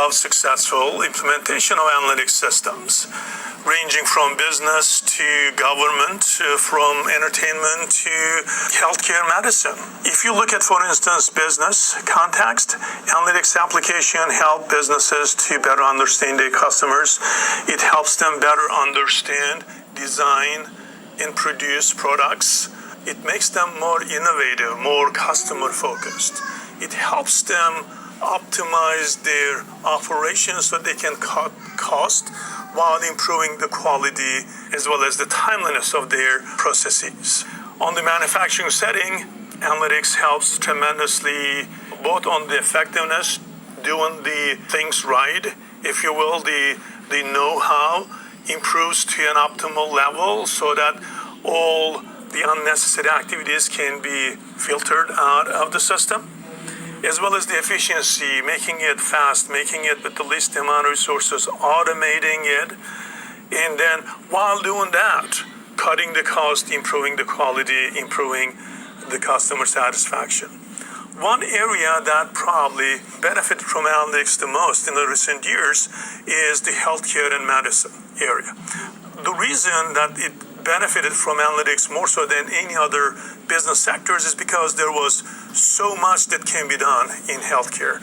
of successful implementation of analytics systems, ranging from business to government, from entertainment to healthcare medicine. If you look at, for instance, business context, analytics application help businesses to better understand their customers. It helps them better understand, design, and produce products. It makes them more innovative, more customer-focused. It helps them optimize their operations so they can cut cost while improving the quality as well as the timeliness of their processes. On the manufacturing setting, analytics helps tremendously both on the effectiveness, doing the things right, if you will, the know-how improves to an optimal level so that all the unnecessary activities can be filtered out of the system, as well as the efficiency, making it fast, making it with the least amount of resources, automating it, and then while doing that, cutting the cost, improving the quality, improving the customer satisfaction. One area that probably benefited from analytics the most in the recent years is the healthcare and medicine area. The reason that it benefited from analytics more so than any other business sectors is because there was so much that can be done in healthcare.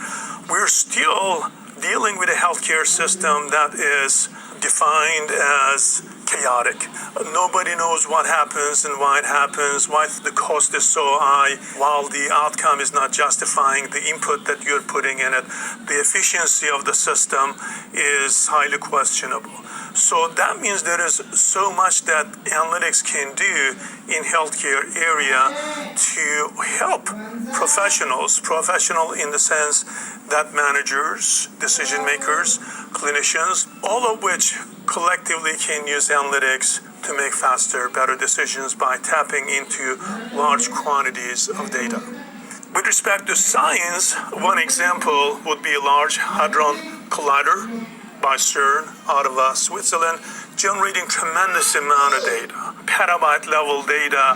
We're still dealing with a healthcare system that is defined as chaotic. Nobody knows what happens and why it happens, why the cost is so high, while the outcome is not justifying the input that you're putting in it. The efficiency of the system is highly questionable. So that means there is so much that analytics can do in healthcare area to help professional in the sense that managers, decision makers, clinicians, all of which collectively can use analytics to make faster, better decisions by tapping into large quantities of data. With respect to science, one example would be a Large Hadron Collider by CERN out of Switzerland, generating tremendous amount of data, petabyte level data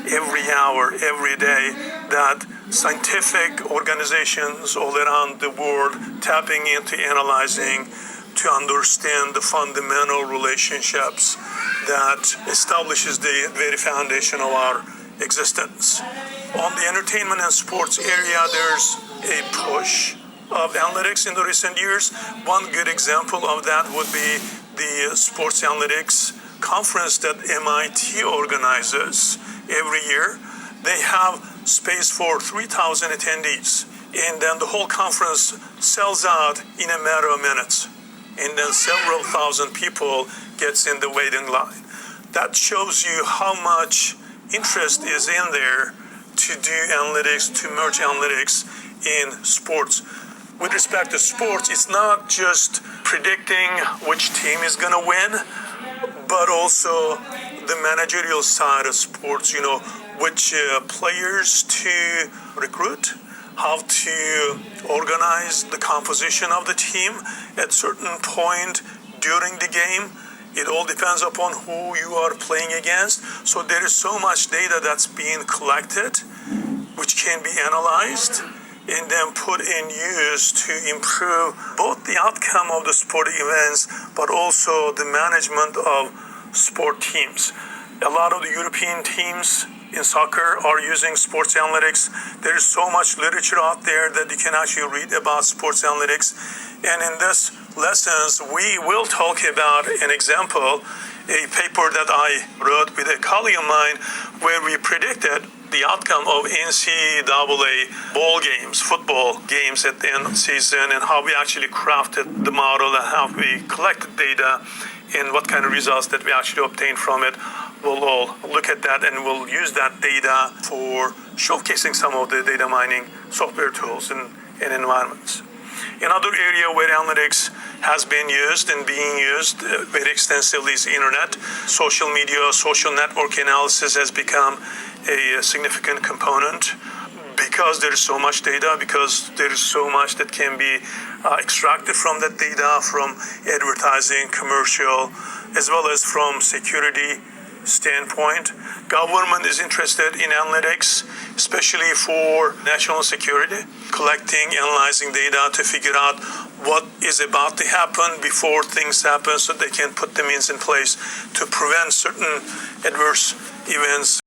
every hour, every day, that scientific organizations all around the world tapping into analyzing to understand the fundamental relationships that establishes the very foundation of our existence. On the entertainment and sports area, there's a push of analytics in the recent years. One good example of that would be the Sports Analytics Conference that MIT organizes every year. They have space for 3,000 attendees, and then the whole conference sells out in a matter of minutes, and then several thousand people gets in the waiting line. That shows you how much interest is in there to do analytics, to merge analytics in sports. With respect to sports, it's not just predicting which team is going to win, but also the managerial side of sports, which players to recruit, how to organize the composition of the team at certain point during the game. It all depends upon who you are playing against. So there is so much data that's being collected, which can be analyzed and then put in use to improve both the outcome of the sporting events, but also the management of sport teams. A lot of the European teams in soccer are using sports analytics. There is so much literature out there that you can actually read about sports analytics. And in this lessons, we will talk about an example, a paper that I wrote with a colleague of mine, where we predicted the outcome of NCAA ball games, football games at the end of the season, and how we actually crafted the model and how we collected data and what kind of results that we actually obtained from it. We'll all look at that and we'll use that data for showcasing some of the data mining software tools and environments. Another area where analytics has been used and being used very extensively is the internet. Social media, social network analysis has become a significant component because there is so much data, because there is so much that can be extracted from that data, from advertising, commercial, as well as from security standpoint. Government is interested in analytics, especially for national security, collecting, analyzing data to figure out what is about to happen before things happen so they can put the means in place to prevent certain adverse events